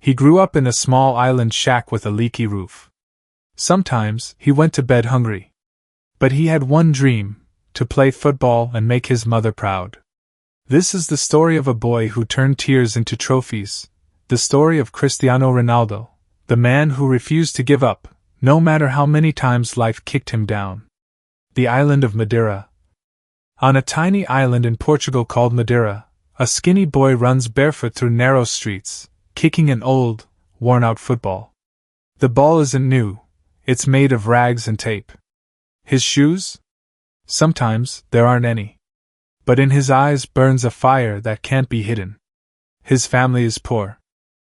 He grew up in a small island shack with a leaky roof. Sometimes he went to bed hungry. But he had one dream: to play football and make his mother proud. This is the story of a boy who turned tears into trophies, the story of Cristiano Ronaldo, the man who refused to give up, no matter how many times life kicked him down. The island of Madeira. On a tiny island in Portugal called Madeira, a skinny boy runs barefoot through narrow streets, kicking an old, worn-out football. The ball isn't new, it's made of rags and tape. His shoes? Sometimes there aren't any. But in his eyes burns a fire that can't be hidden. His family is poor.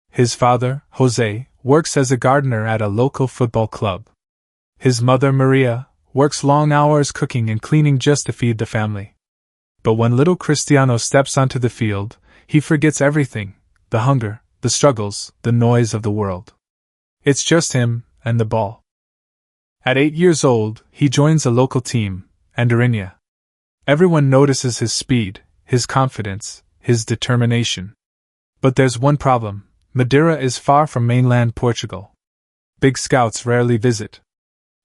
His father, Jose, works as a gardener at a local football club. His mother, Maria, works long hours cooking and cleaning just to feed the family. But when little Cristiano steps onto the field, he forgets everything: the hunger, the struggles, the noise of the world. It's just him and the ball. At 8 years old, he joins a local team, Madeira. Everyone notices his speed, his confidence, his determination. But there's one problem: Madeira is far from mainland Portugal. Big scouts rarely visit.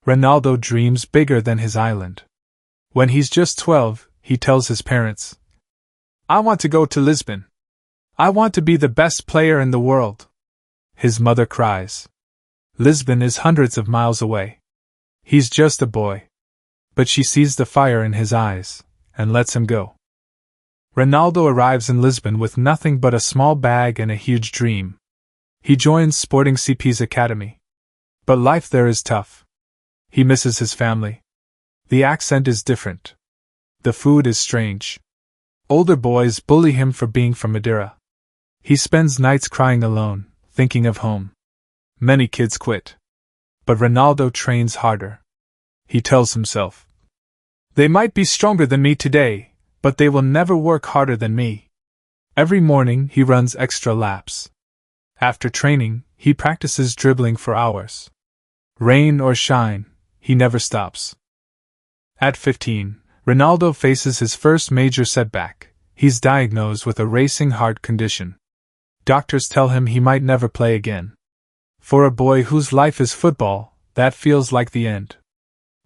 Ronaldo dreams bigger than his island. When he's just 12, he tells his parents, "I want to go to Lisbon. I want to be the best player in the world." His mother cries. Lisbon is hundreds of miles away. He's just a boy. But she sees the fire in his eyes, and lets him go. Ronaldo arrives in Lisbon with nothing but a small bag and a huge dream. He joins Sporting CP's academy. But life there is tough. He misses his family. The accent is different. The food is strange. Older boys bully him for being from Madeira. He spends nights crying alone, thinking of home. Many kids quit. But Ronaldo trains harder. He tells himself, "They might be stronger than me today, but they will never work harder than me." Every morning he runs extra laps. After training, he practices dribbling for hours. Rain or shine, he never stops. At 15, Ronaldo faces his first major setback. He's diagnosed with a racing heart condition. Doctors tell him he might never play again. For a boy whose life is football, that feels like the end.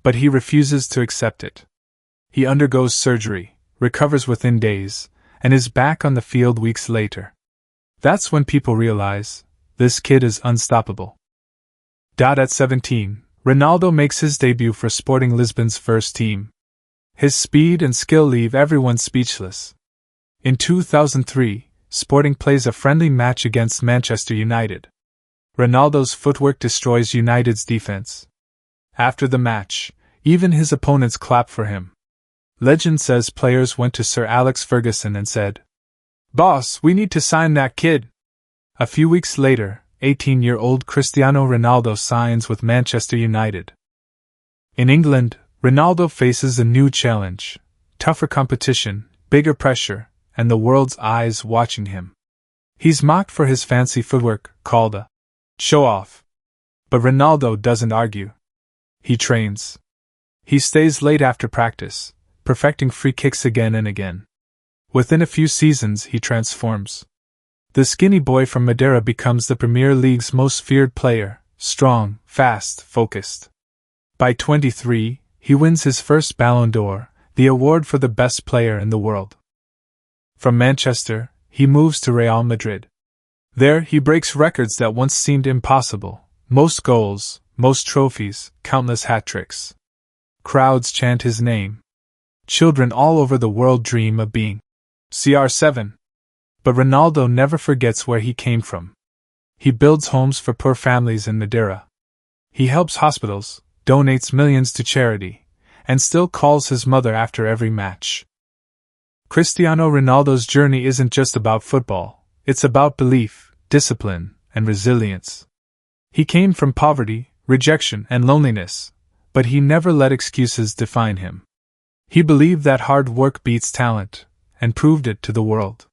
But he refuses to accept it. He undergoes surgery, recovers within days, and is back on the field weeks later. That's when people realize, this kid is unstoppable. At 17, Ronaldo makes his debut for Sporting Lisbon's first team. His speed and skill leave everyone speechless. In 2003, Sporting plays a friendly match against Manchester United. Ronaldo's footwork destroys United's defense. After the match, even his opponents clap for him. Legend says players went to Sir Alex Ferguson and said, "Boss, we need to sign that kid." A few weeks later, 18-year-old Cristiano Ronaldo signs with Manchester United. In England, Ronaldo faces a new challenge: tougher competition, bigger pressure, and the world's eyes watching him. He's mocked for his fancy footwork, called a show-off. But Ronaldo doesn't argue. He trains. He stays late after practice, perfecting free kicks again and again. Within a few seasons, he transforms. The skinny boy from Madeira becomes the Premier League's most feared player: strong, fast, focused. By 23, he wins his first Ballon d'Or, the award for the best player in the world. From Manchester, he moves to Real Madrid. There, he breaks records that once seemed impossible: most goals, most trophies, countless hat-tricks. Crowds chant his name. Children all over the world dream of being CR7. But Ronaldo never forgets where he came from. He builds homes for poor families in Madeira. He helps hospitals, donates millions to charity, and still calls his mother after every match. Cristiano Ronaldo's journey isn't just about football, it's about belief, discipline, and resilience. He came from poverty, rejection, and loneliness, but he never let excuses define him. He believed that hard work beats talent, and proved it to the world.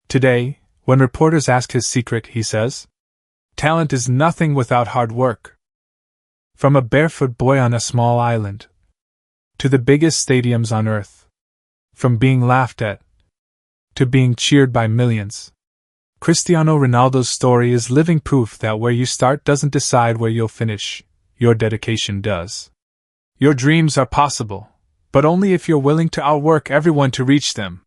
Today, when reporters ask his secret, he says, "Talent is nothing without hard work." From a barefoot boy on a small island to the biggest stadiums on earth, from being laughed at to being cheered by millions, Cristiano Ronaldo's story is living proof that where you start doesn't decide where you'll finish, your dedication does. Your dreams are possible, but only if you're willing to outwork everyone to reach them.